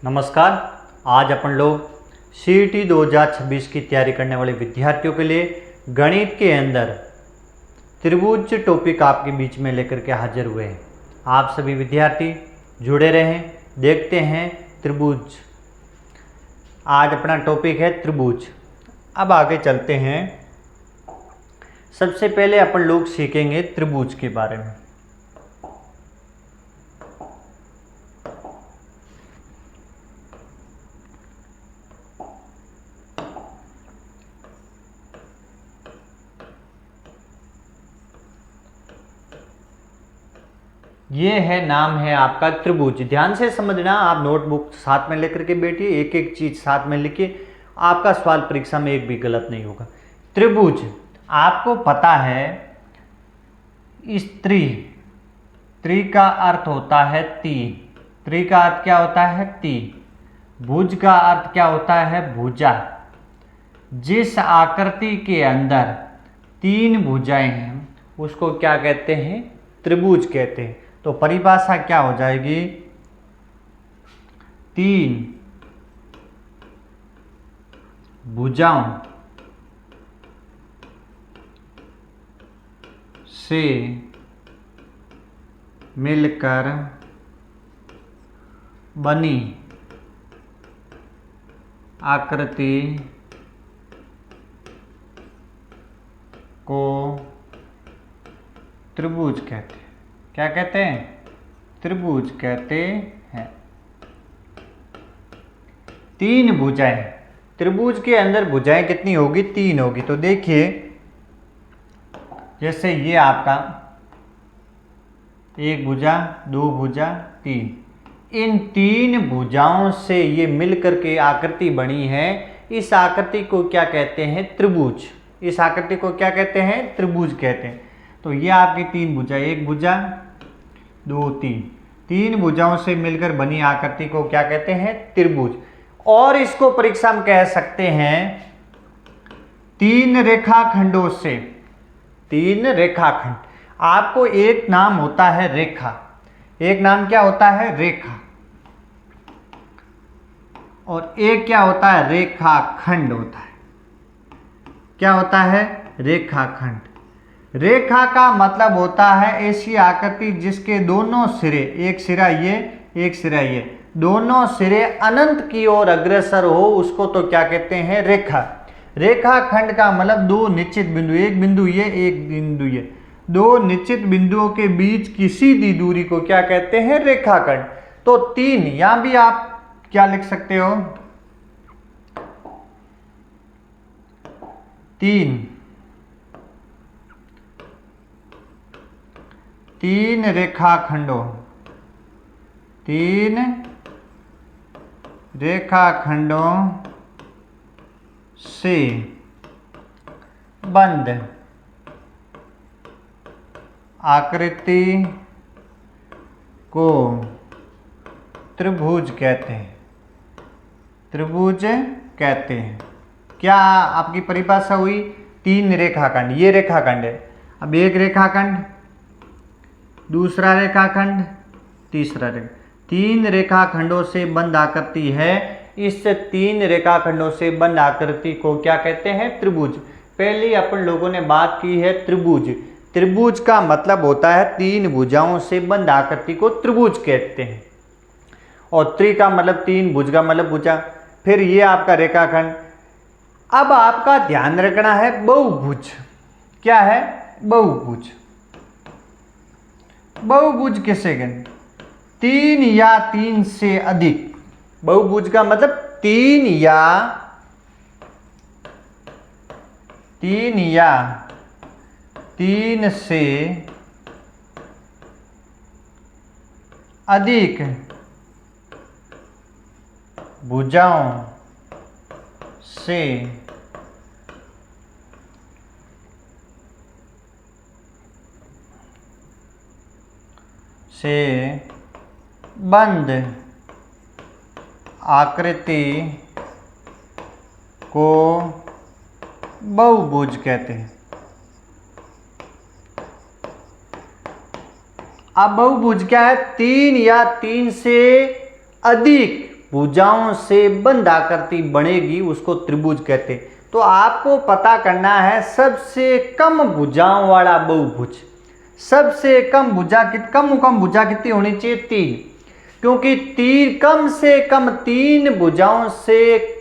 नमस्कार। आज अपन लोग CET 2026 की तैयारी करने वाले विद्यार्थियों के लिए गणित के अंदर त्रिभुज टॉपिक आपके बीच में लेकर के हाजिर हुए हैं। आप सभी विद्यार्थी जुड़े रहें, देखते हैं त्रिभुज। आज अपना टॉपिक है त्रिभुज। अब आगे चलते हैं। सबसे पहले अपन लोग सीखेंगे त्रिभुज के बारे में। ये है नाम है आपका त्रिभुज। ध्यान से समझना, आप नोटबुक साथ में लेकर के बैठिए, एक एक चीज साथ में लिखिए, आपका सवाल परीक्षा में एक भी गलत नहीं होगा। त्रिभुज आपको पता है, स्त्री, त्रि का अर्थ होता है तीन। त्रि का अर्थ क्या होता है? तीन। भुज का अर्थ क्या होता है? भुजा। जिस आकृति के अंदर तीन भुजाएं हैं उसको क्या कहते हैं? त्रिभुज कहते हैं। तो परिभाषा क्या हो जाएगी? तीन भुजाओं से मिलकर बनी आकृति को त्रिभुज कहते हैं। क्या कहते हैं? त्रिभुज कहते हैं। तीन भुजाएं, त्रिभुज के अंदर भुजाएं कितनी होगी? तीन होगी। तो देखिए, जैसे ये आपका एक भुजा, दो भुजा, तीन, इन तीन भुजाओं से ये मिलकर के आकृति बनी है। इस आकृति को क्या कहते हैं? त्रिभुज। इस आकृति को क्या कहते हैं? त्रिभुज कहते हैं। तो ये आपकी तीन भुजा, एक भुजा, दो, तीन, तीन भुजाओं से मिलकर बनी आकृति को क्या कहते हैं? त्रिभुज। और इसको परीक्षा में कह सकते हैं तीन रेखाखंडों से। तीन रेखाखंड, आपको एक नाम होता है रेखा, एक नाम क्या होता है? रेखा। और एक क्या होता है? रेखाखंड होता है। क्या होता है? रेखाखंड। रेखा का मतलब होता है ऐसी आकृति जिसके दोनों सिरे, एक सिरा ये, एक सिरा ये, दोनों सिरे अनंत की ओर अग्रसर हो, उसको तो क्या कहते हैं? रेखा। रेखाखंड का मतलब दो निश्चित बिंदु, एक बिंदु ये, एक बिंदु ये, दो निश्चित बिंदुओं के बीच की सीधी दूरी को क्या कहते हैं? रेखाखंड। तो तीन, यहां भी आप क्या लिख सकते हो? तीन रेखाखंडों, तीन रेखाखंडों से बंद आकृति को त्रिभुज कहते हैं। त्रिभुज कहते हैं। क्या आपकी परिभाषा हुई? तीन रेखाखंड, ये रेखाखंड है। अब एक रेखाखंड, दूसरा रेखाखंड, तीसरा रेखा, तीन रेखाखंडों से बंद आकृति है। इस तीन रेखाखंडों से बंद आकृति को क्या कहते हैं? त्रिभुज। पहले अपन लोगों ने बात की है त्रिभुज। त्रिभुज का मतलब होता है तीन भुजाओं से बंद आकृति को त्रिभुज कहते हैं। और त्रि का मतलब तीन, भुज का मतलब भुजा, फिर ये आपका रेखाखंड। अब आपका ध्यान रखना है बहुभुज। क्या है? बहुभुज। बहुभुज किसे कहते? तीन या तीन से अधिक। बहुभुज का मतलब तीन या तीन से अधिक भुजाओं से बंद आकृति को बहुभुज कहते हैं। अब बहुभुज क्या है? तीन या तीन से अधिक भुजाओं से बंद आकृति बनेगी उसको त्रिभुज कहते हैं। तो आपको पता करना है सबसे कम भुजाओं वाला बहुभुज। सबसे कम भुजा कम भुजा कितनी होनी चाहिए? 3, क्योंकि कम से कम 3 भुजाओं से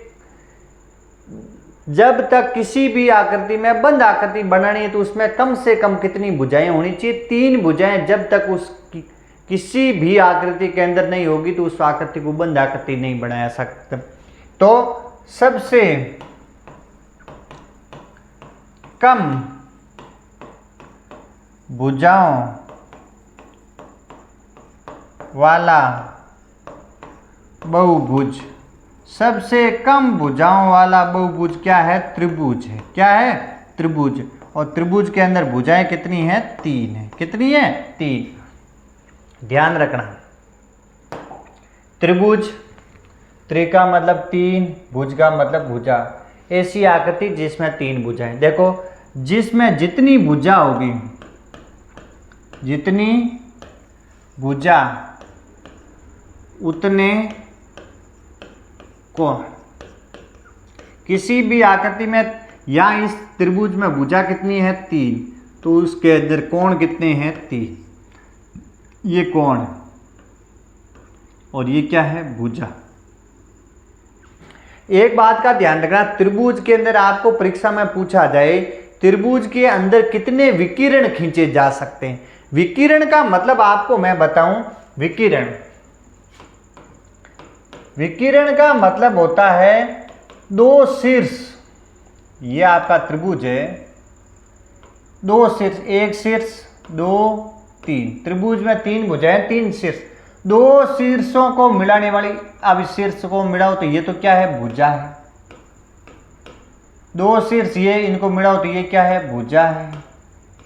जब तक किसी भी आकृति में बंद आकृति बनानी है तो उसमें कम से कम कितनी भुजाएं होनी चाहिए? 3 भुजाएं। जब तक उसकी किसी भी आकृति के अंदर नहीं होगी तो उस आकृति को बंद आकृति नहीं बनाया सकता। तो सबसे कम भुजाओं वाला बहुभुज, सबसे कम भुजाओं वाला बहुभुज क्या है? त्रिभुज है। क्या है? त्रिभुज। और त्रिभुज के अंदर भुजाएं कितनी हैं? 3 है। कितनी है? 3। ध्यान रखना, त्रिभुज, त्रि का मतलब 3, भुज का मतलब भुजा। ऐसी आकृति जिसमें 3 भुजाएं। देखो, जिसमें जितनी भुजा होगी, जितनी भुजा उतने कोण। किसी भी आकृति में या इस त्रिभुज में भुजा कितनी है? 3, तो उसके अंदर कोण कितने हैं? 3। ये कोण और ये क्या है? भुजा। एक बात का ध्यान रखना, त्रिभुज के अंदर आपको परीक्षा में पूछा जाए त्रिभुज के अंदर कितने विकिरण खींचे जा सकते हैं। विकिरण का मतलब आपको मैं बताऊं, विकिरण का मतलब होता है 2 शीर्ष। ये आपका त्रिभुज है, 2 शीर्ष, 1 शीर्ष, 2, 3। त्रिभुज में 3 भुजाएं, 3 शीर्ष। 2 शीर्षों को मिलाने वाली, अब इस शीर्ष को मिलाओ तो ये तो क्या है? भुजा है। 2 शीर्ष ये, इनको मिलाओ तो ये क्या है? भुजा है।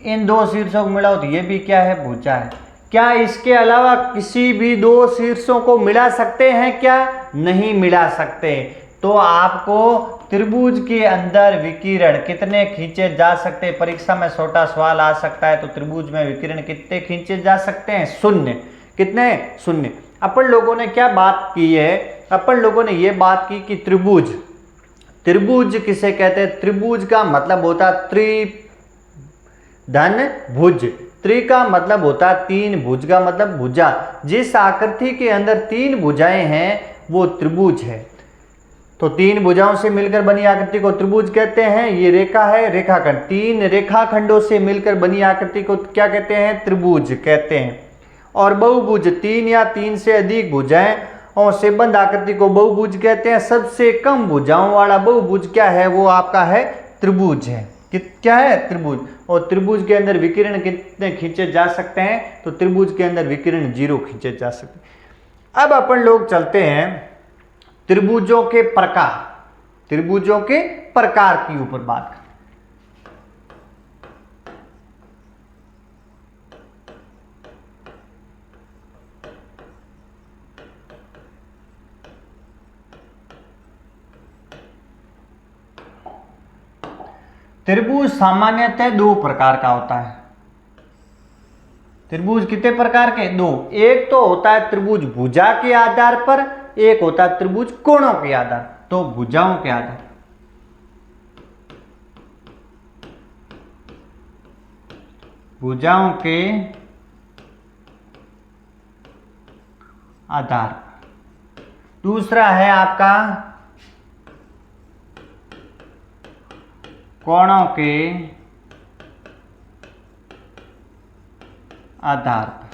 इन 2 शीर्षों को मिलाओ तो ये भी क्या है? भुजा है। क्या इसके अलावा किसी भी 2 शीर्षों को मिला सकते हैं क्या? नहीं मिला सकते। तो आपको त्रिभुज के अंदर विकिरण कितने खींचे जा सकते हैं, परीक्षा में छोटा सवाल आ सकता है। तो त्रिभुज में विकिरण कितने खींचे जा सकते हैं? 0। कितने? 0। अपन लोगों ने क्या बात की है? अपन लोगों ने ये बात की कि त्रिभुज किसे कहते हैं? त्रिभुज का मतलब होता है त्रिधन भुज। त्रि का मतलब होता है 3, भुज का मतलब भुजा। जिस आकृति के अंदर 3 भुजाएं हैं वो त्रिभुज है। तो 3 भुजाओं से मिलकर बनी आकृति को त्रिभुज कहते हैं। ये रेखा है, रेखाखंड। 3 रेखाखंडों से मिलकर बनी आकृति को क्या कहते हैं? त्रिभुज कहते हैं। और बहुभुज, 3 या 3 से अधिक भुजाएं और से बंद आकृति को बहुभुज कहते हैं। सबसे कम भुजाओं वाला बहुभुज क्या है? वो आपका है त्रिभुज है। क्या है? त्रिभुज। और त्रिभुज के अंदर विकिरण कितने खींचे जा सकते हैं? तो त्रिभुज के अंदर विकिरण 0 खींचे जा सकते हैं। अब अपन लोग चलते हैं त्रिभुजों के प्रकार, त्रिभुजों के प्रकार की ऊपर बात करें। त्रिभुज सामान्यतः 2 प्रकार का होता है। त्रिभुज कितने प्रकार के? 2। एक तो होता है त्रिभुज भुजा के आधार पर, एक होता है त्रिभुज कोणों के आधार। तो भुजाओं के आधार, भुजाओं के आधार। दूसरा है आपका कोणों के आधार पर।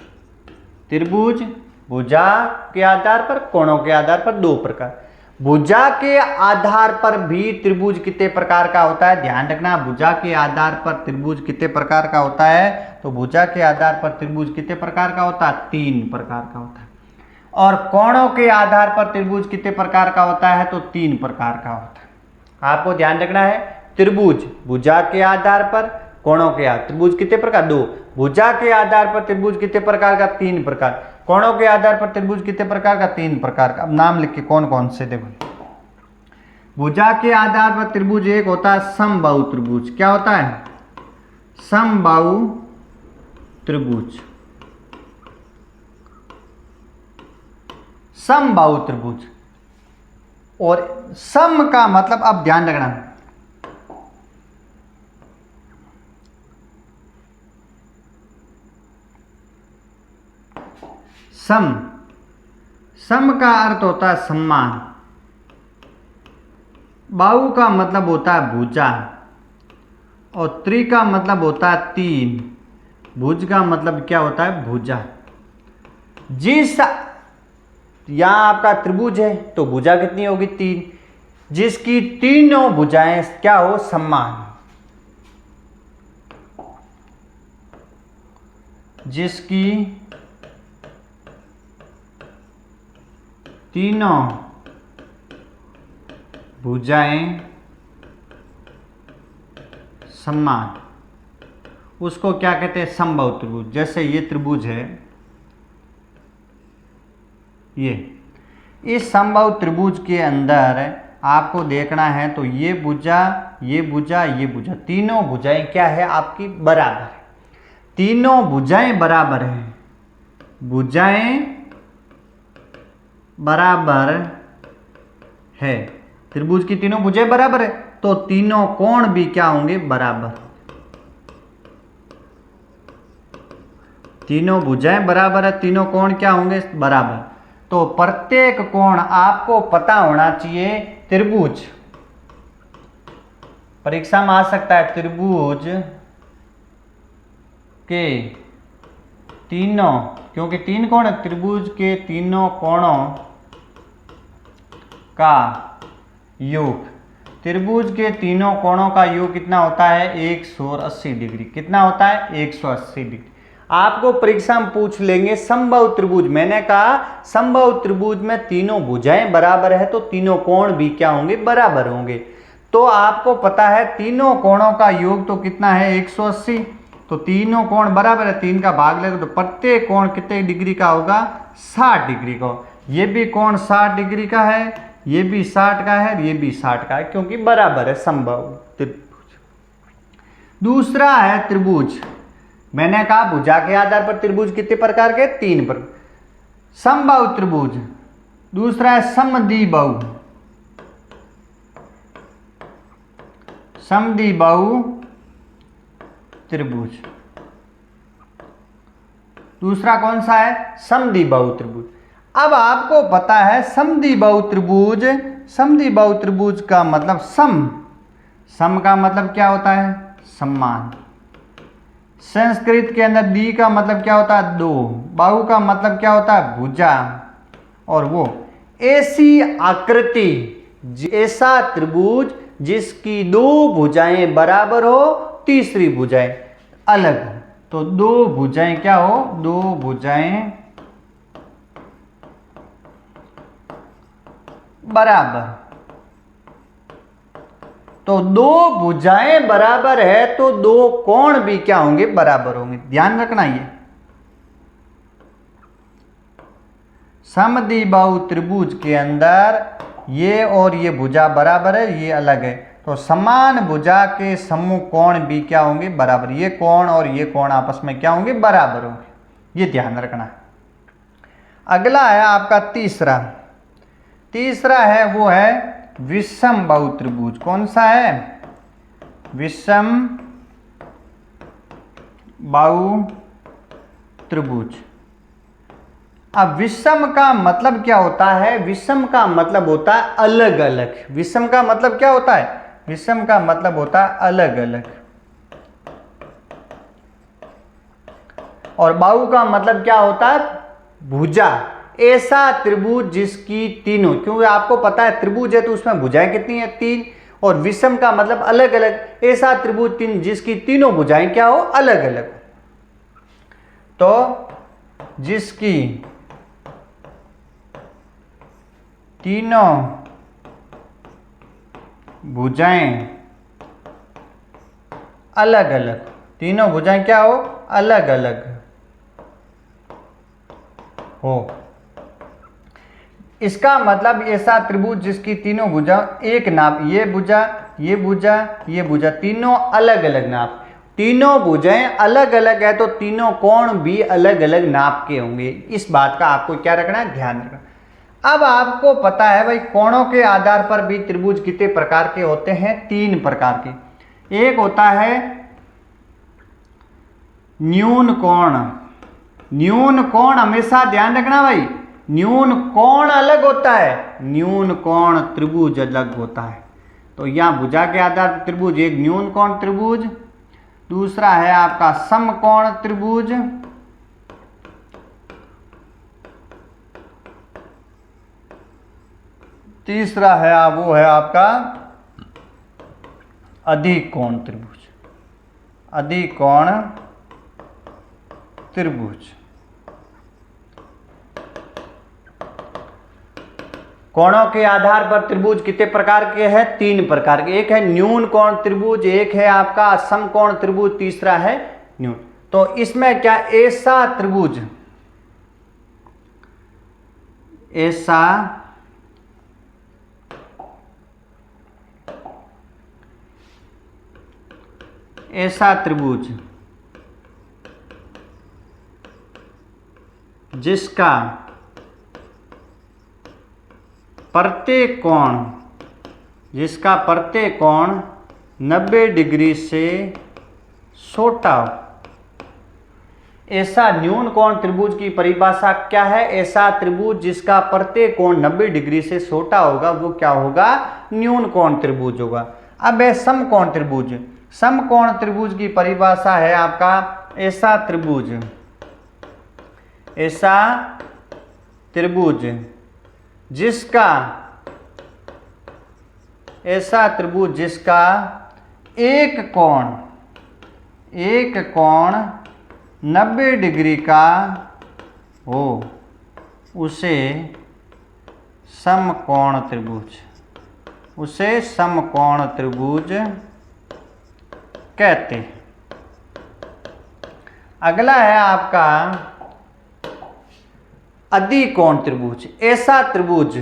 त्रिभुज भुजा के आधार पर, कोणों के आधार पर 2 प्रकार। भुजा के आधार पर भी त्रिभुज कितने प्रकार का होता है? ध्यान रखना, भुजा के आधार पर त्रिभुज कितने प्रकार का होता है? तो भुजा के आधार पर त्रिभुज कितने प्रकार का होता है? 3 प्रकार का होता है। और कोणों के आधार पर त्रिभुज कितने प्रकार का होता है? तो 3 प्रकार का होता है। आपको ध्यान रखना है, त्रिभुज भुजा के आधार पर, कोणों के आधार। त्रिभुज कितने प्रकार? 2। भुजा के आधार पर त्रिभुज कितने प्रकार का? 3 प्रकार। कोणों के आधार पर त्रिभुज कितने प्रकार का? 3 प्रकार का। अब नाम लिख के कौन कौन से देखो। भुजा के आधार पर त्रिभुज एक होता है समबाहु त्रिभुज। क्या होता है? समबाहु त्रिभुज। समबाहु त्रिभुज। और सम का मतलब, अब ध्यान रखना, सम, सम का अर्थ होता है सम्मान, बाहु का मतलब होता है भुजा, और त्रि का मतलब होता है तीन, भुज का मतलब क्या होता है भुजा। जिस, यहां आपका त्रिभुज है तो भुजा कितनी होगी तीन, जिसकी तीनों भुजाएं क्या हो समान, जिसकी तीनों भुजाएं समान, उसको क्या कहते हैं समबाहु त्रिभुज। जैसे ये त्रिभुज है, ये इस समबाहु त्रिभुज के अंदर आपको देखना है तो ये भुजा, ये भुजा, ये भुजा, तीनों भुजाएं क्या है आपकी बराबर है, तीनों भुजाएं बराबर हैं, भुजाएं बराबर है, त्रिभुज की तीनों भुजाएं बराबर है तो तीनों कोण भी क्या होंगे बराबर, तीनों भुजाएं बराबर है, तीनों कोण क्या होंगे बराबर। तो प्रत्येक कोण आपको पता होना चाहिए, त्रिभुज परीक्षा में आ सकता है, त्रिभुज के तीनों, क्योंकि तीन कोण, त्रिभुज के तीनों कोणों का योग, त्रिभुज के तीनों कोणों का योग कितना होता है 180 डिग्री, कितना होता है 180 डिग्री। आपको परीक्षा में पूछ लेंगे समबाहु त्रिभुज, मैंने कहा समबाहु त्रिभुज में तीनों भुजाएं बराबर है तो तीनों कोण भी क्या होंगे बराबर होंगे। तो आपको पता है तीनों कोणों का योग तो कितना है 180, तो तीनों कोण बराबर है, तीन का भाग लेगा तो प्रत्येक कोण कितने डिग्री का होगा 60 डिग्री का। ये भी कोण 60 डिग्री का है, ये भी 60 का है, ये भी 60 का है, क्योंकि बराबर है समबाहु त्रिभुज। दूसरा है त्रिभुज, मैंने कहा भुजा के आधार पर त्रिभुज कितने प्रकार के, तीन प्रकार, समबाहु त्रिभुज। दूसरा है समद्विबाहु, समद्विबाहु त्रिभुज। दूसरा कौन सा है समद्विबाहु त्रिभुज। अब आपको पता है समद्विबाहु त्रिभुज, समद्विबाहु त्रिभुज का मतलब सम, सम का मतलब क्या होता है सम्मान, संस्कृत के अंदर दी का मतलब क्या होता है दो, बाहु का मतलब क्या होता है भुजा, और वो ऐसी आकृति, ऐसा त्रिभुज जिसकी दो भुजाएं बराबर हो, तीसरी भुजाएं अलग हो। तो दो भुजाएं क्या हो, दो भुजाएं बराबर, तो दो भुजाएं बराबर है तो दो कोण भी क्या होंगे बराबर होंगे, ध्यान रखना। ये समद्विबाहु त्रिभुज के अंदर ये और ये भुजा बराबर है, ये अलग है, तो समान भुजा के समूह कोण भी क्या होंगे बराबर, ये कोण और ये कोण आपस में क्या होंगे बराबर होंगे, ये ध्यान रखना। अगला है आपका तीसरा, तीसरा है वो है विषमबाहु त्रिभुज। कौन सा है विषमबाहु त्रिभुज। अब विषम का मतलब क्या होता है, विषम का मतलब होता है अलग अलग, विषम का मतलब क्या होता है, विषम का मतलब होता है अलग अलग, और बाहु का मतलब क्या होता है भुजा, ऐसा त्रिभुज जिसकी तीनों, क्योंकि आपको पता है त्रिभुज है तो उसमें भुजाएं कितनी है तीन, और विषम का मतलब अलग अलग, ऐसा त्रिभुज तीन जिसकी तीनों भुजाएं क्या हो अलग अलग, तो जिसकी तीनों भुजाएं अलग अलग, तीनों भुजाएं क्या हो अलग अलग हो, इसका मतलब ऐसा त्रिभुज जिसकी तीनों भुजा एक नाप, ये भुजा, ये भुजा, ये भुजा, तीनों अलग अलग नाप, तीनों भुजाएं अलग अलग है तो तीनों कोण भी अलग अलग नाप के होंगे। इस बात का आपको क्या रखना है ध्यान रखना। अब आपको पता है भाई कोणों के आधार पर भी त्रिभुज कितने प्रकार के होते हैं? 3 प्रकार के। एक होता है न्यून कोण। न्यून कोण हमेशा ध्यान रखना भाई, न्यून कोण अलग होता है, न्यून कोण त्रिभुज अलग होता है। तो यहाँ भुजा के आधार पर त्रिभुज, एक न्यून कोण त्रिभुज, दूसरा है आपका समकोण त्रिभुज, तीसरा है वो है आपका अधिकोण त्रिभुज। अधिकोण त्रिभुज। कोणों के आधार पर त्रिभुज कितने प्रकार के हैं? 3 प्रकार के। एक है न्यून कोण त्रिभुज, एक है आपका समकोण त्रिभुज, तीसरा है न्यून। तो इसमें क्या ऐसा त्रिभुज, ऐसा त्रिभुज जिसका प्रत्येक कोण 90 डिग्री से छोटा हो। ऐसा न्यून कोण त्रिभुज की परिभाषा क्या है? ऐसा त्रिभुज जिसका प्रत्येक कोण 90 डिग्री से छोटा होगा वो क्या होगा? न्यून कोण त्रिभुज होगा। अब है समकोण त्रिभुज। समकोण त्रिभुज की परिभाषा है आपका ऐसा त्रिभुज जिसका एक कोण 90 डिग्री का हो, उसे समकोण त्रिभुज कहते हैं। अगला है आपका अधिकोण त्रिभुज। ऐसा त्रिभुज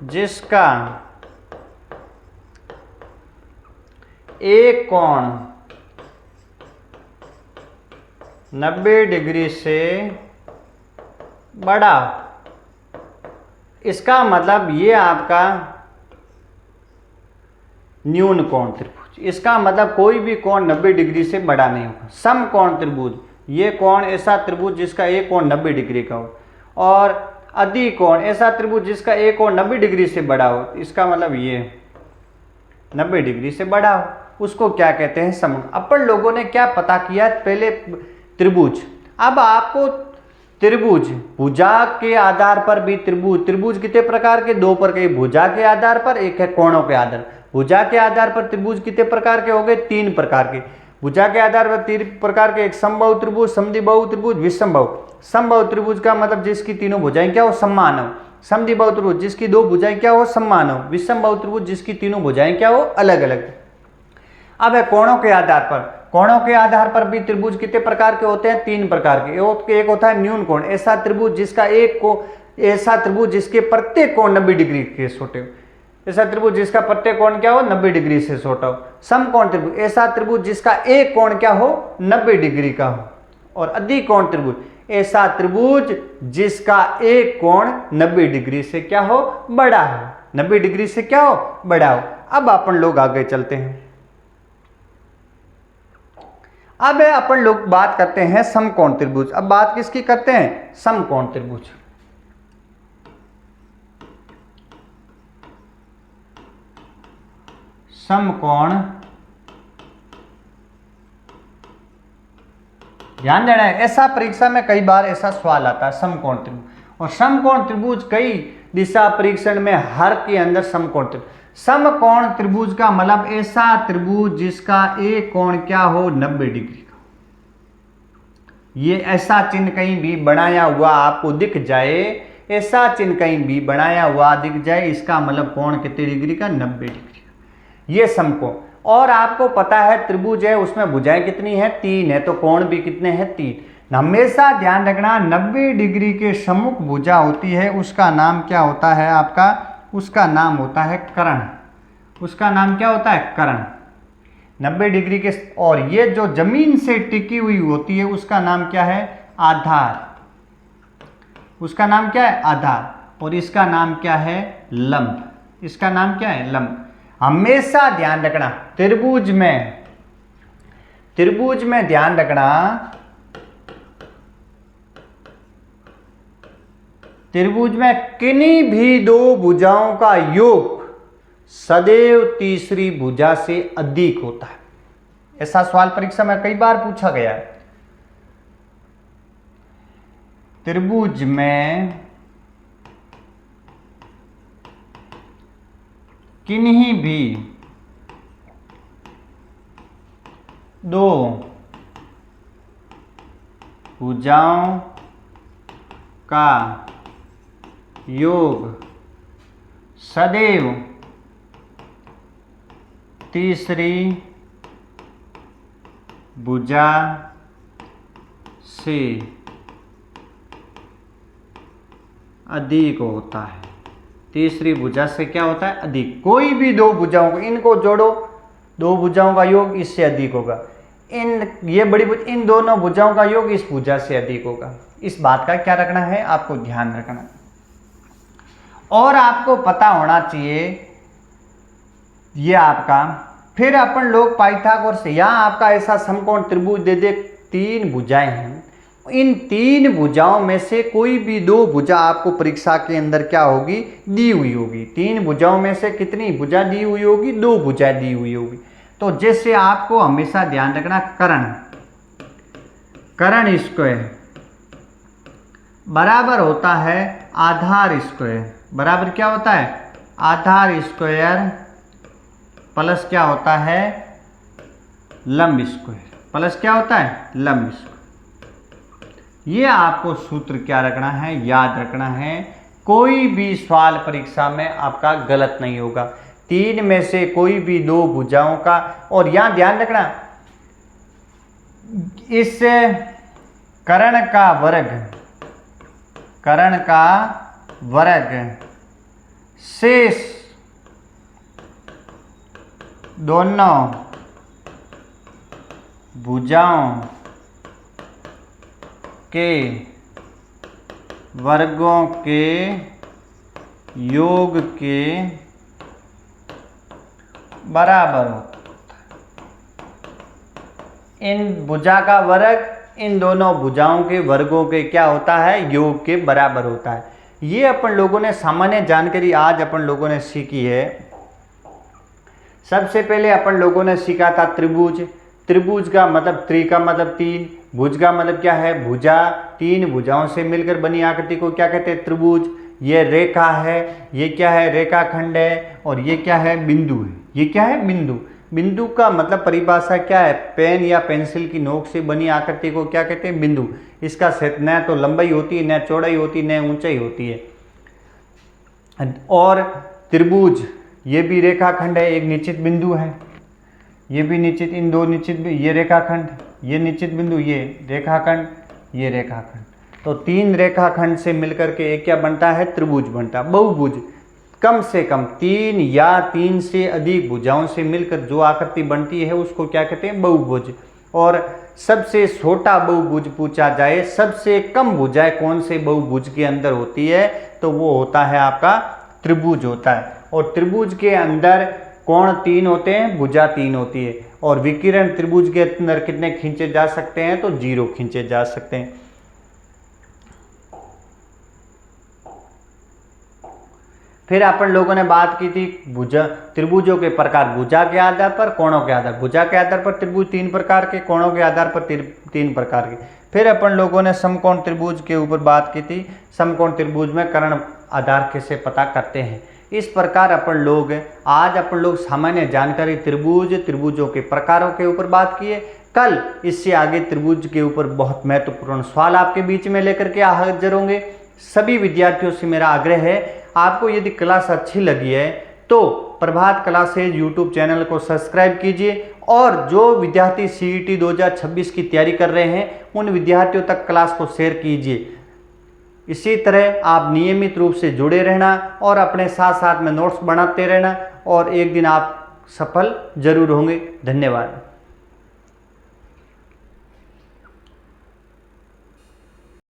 जिसका एक कोण 90 डिग्री से बड़ा। इसका मतलब ये आपका न्यून कोण त्रिभुज। इसका मतलब कोई भी कोण 90 डिग्री से बड़ा नहीं होगा। समकोण त्रिभुज, ये कोण ऐसा त्रिभुज जिसका एक कोण 90 डिग्री का हो, और अधिकोण ऐसा त्रिभुज जिसका एक कोण 90 डिग्री से बड़ा हो। इसका मतलब ये 90 डिग्री से बड़ा हो, उसको क्या कहते हैं? समकोण। अपन लोगों ने क्या पता किया? पहले त्रिभुज। अब आपको त्रिभुज, भुजा के आधार पर भी त्रिभुज कितने प्रकार के? 2 प्रकार के। भुजा के आधार पर, एक है कोणों के आधार। भुजा के आधार पर त्रिभुज कितने प्रकार के हो गए? 3 प्रकार के। भुजा के आधार पर 3 प्रकार के, एक समबाहु त्रिभुज, समद्विबाहु त्रिभुज, विषमबाहु। समबाहु त्रिभुज का मतलब जिसकी तीनों भुजाएं क्या हो? समान हो। समद्विबाहु त्रिभुज जिसकी 2 भुजाएं क्या हो? समान हो। विषमबाहु त्रिभुज जिसकी तीनों भुजाएं क्या हो? अलग अलग। अब है कोणों के आधार पर। कोणों के आधार पर भी त्रिभुज कितने प्रकार के होते हैं? 3 प्रकार के। एक होता है न्यून कोण, ऐसा त्रिभुज जिसके प्रत्येक कोण 90 डिग्री के छोटे हो। ऐसा त्रिभुज जिसका प्रत्येक कोण क्या हो? 90 डिग्री से छोटा हो। समकोण त्रिभुज, ऐसा त्रिभुज जिसका एक कोण क्या हो? 90 डिग्री का हो। और अधिकोण त्रिभुज, ऐसा त्रिभुज जिसका एक कोण 90 डिग्री से क्या हो? बड़ा हो। 90 डिग्री से क्या हो? बड़ा हो। अब अपन लोग आगे चलते हैं। अब अपन लोग बात करते हैं समकोण त्रिभुज। अब बात किसकी करते हैं? समकोण त्रिभुज। समकोण, ध्यान देना है, ऐसा परीक्षा में कई बार ऐसा सवाल आता है समकोण त्रिभुज। और समकोण त्रिभुज कई दिशा परीक्षण में हर के अंदर समकोण त्रिभुज। समकोण त्रिभुज का मतलब ऐसा त्रिभुज जिसका एक कोण क्या हो? 90 डिग्री का। ये ऐसा चिन्ह कहीं भी बनाया हुआ आपको दिख जाए, ऐसा चिन्ह कहीं भी बनाया हुआ दिख जाए, इसका मतलब कोण कितने डिग्री का? 90 डिग्री का। ये समकोण। और आपको पता है त्रिभुज है, उसमें भुजाएं कितनी है? 3 है, तो कोण भी कितने हैं? 3। हमेशा ध्यान रखना 90 डिग्री के सम्मुख भुजा होती है उसका नाम क्या होता है? आपका उसका नाम होता है कर्ण। उसका नाम क्या होता है? कर्ण। 90 डिग्री के, और ये जो जमीन से टिकी हुई होती है उसका नाम क्या है? आधार। उसका नाम क्या है? आधार। और इसका नाम क्या है? लंब। इसका नाम क्या है? लंब। हमेशा ध्यान रखना, त्रिभुज में ध्यान रखना, त्रिभुज में किन्हीं भी दो भुजाओं का योग सदैव तीसरी भुजा से अधिक होता है। ऐसा सवाल परीक्षा में कई बार पूछा गया है। त्रिभुज में किन्हीं भी दो भुजाओं का योग सदैव तीसरी भुजा से अधिक होता है। तीसरी भुजा से क्या होता है? अधिक। कोई भी दो भुजाओं को, इनको जोड़ो, दो भुजाओं का योग इससे अधिक होगा। ये बड़ी भुजा, इन दोनों भुजाओं का योग इस भुजा से अधिक होगा। इस बात का क्या रखना है? आपको ध्यान रखना। और आपको पता होना चाहिए ये आपका, फिर अपन लोग पाइथागोरस से, यहाँ आपका ऐसा समकोण त्रिभुज दे दे, तीन भुजाएं हैं, इन तीन भुजाओं में से कोई भी दो भुजा आपको परीक्षा के अंदर क्या होगी? दी हुई होगी। तीन भुजाओं में से कितनी भुजा दी हुई होगी? दो भुजाएं दी हुई होगी। तो जैसे आपको हमेशा ध्यान रखना, कर्ण स्क्वायर बराबर होता है आधार स्क्वायर। बराबर क्या होता है? आधार स्क्वायर प्लस क्या होता है? लंब स्क्वायर। प्लस क्या होता है? लंब स्क्वायर। ये आपको सूत्र क्या रखना है? याद रखना है। कोई भी सवाल परीक्षा में आपका गलत नहीं होगा। तीन में से कोई भी दो भुजाओं का, और यहां ध्यान रखना, इस कर्ण का वर्ग शेष दोनों भुजाओं के वर्गों के योग के बराबर होता है। इन भुजा का वर्ग इन दोनों भुजाओं के वर्गों के क्या होता है? योग के बराबर होता है। ये अपन लोगों ने सामान्य जानकारी आज अपन लोगों ने सीखी है। सबसे पहले अपन लोगों ने सीखा था त्रिभुज। त्रिभुज का मतलब, त्रि का मतलब तीन, भुज का मतलब क्या है? भुजा। तीन भुजाओं से मिलकर बनी आकृति को क्या कहते हैं? त्रिभुज। ये रेखा है, ये क्या है? रेखाखंड है। और ये क्या है? बिंदु है। ये क्या है? बिंदु। बिंदु का मतलब परिभाषा क्या है? पेन या पेंसिल की नोक से बनी आकृति को क्या कहते हैं? बिंदु। इसका क्षेत्र न तो लंबाई होती है, न चौड़ाई होती है, न ऊंचाई होती है। और त्रिभुज ये भी रेखाखंड है, एक निश्चित बिंदु है, ये भी निश्चित, इन दो निश्चित, ये रेखाखंड, ये निश्चित बिंदु, ये रेखाखंड, ये रेखाखंड। तो तीन रेखाखंड से मिलकर के एक क्या बनता है? त्रिभुज बनता है। बहुभुज कम से कम तीन या तीन से अधिक भुजाओं से मिलकर जो आकृति बनती है उसको क्या कहते हैं? बहुभुज। और सबसे छोटा बहुभुज पूछा जाए, सबसे कम भुजाएं कौन से बहुभुज के अंदर होती है? तो वो होता है आपका त्रिभुज होता है। और त्रिभुज के अंदर कोण तीन होते हैं, भुजा तीन होती है। और विकिरण त्रिभुज के अंदर कितने खींचे जा सकते हैं? तो 0 खींचे जा सकते हैं। फिर अपन लोगों ने बात की थी भुजा, त्रिभुजों के प्रकार, भुजा के आधार पर, कोणों के आधार, भुजा के आधार पर त्रिभुज 3 प्रकार के, कोणों के आधार पर 3 प्रकार के। फिर अपन लोगों ने समकोण त्रिभुज के ऊपर बात की थी, समकोण त्रिभुज में कर्ण आधार कैसे पता करते हैं। इस प्रकार अपन लोग सामान्य जानकारी त्रिभुज, त्रिभुजों के प्रकारों के ऊपर बात किए। कल इससे आगे त्रिभुज के ऊपर बहुत महत्वपूर्ण सवाल आपके बीच में लेकर के हाजिर होंगे। सभी विद्यार्थियों से मेरा आग्रह है, आपको यदि क्लास अच्छी लगी है तो प्रभात क्लासेज यूट्यूब चैनल को सब्सक्राइब कीजिए। और जो विद्यार्थी CET 2026 की तैयारी कर रहे हैं उन विद्यार्थियों तक क्लास को शेयर कीजिए। इसी तरह आप नियमित रूप से जुड़े रहना और अपने साथ साथ में नोट्स बनाते रहना और एक दिन आप सफल जरूर होंगे। धन्यवाद।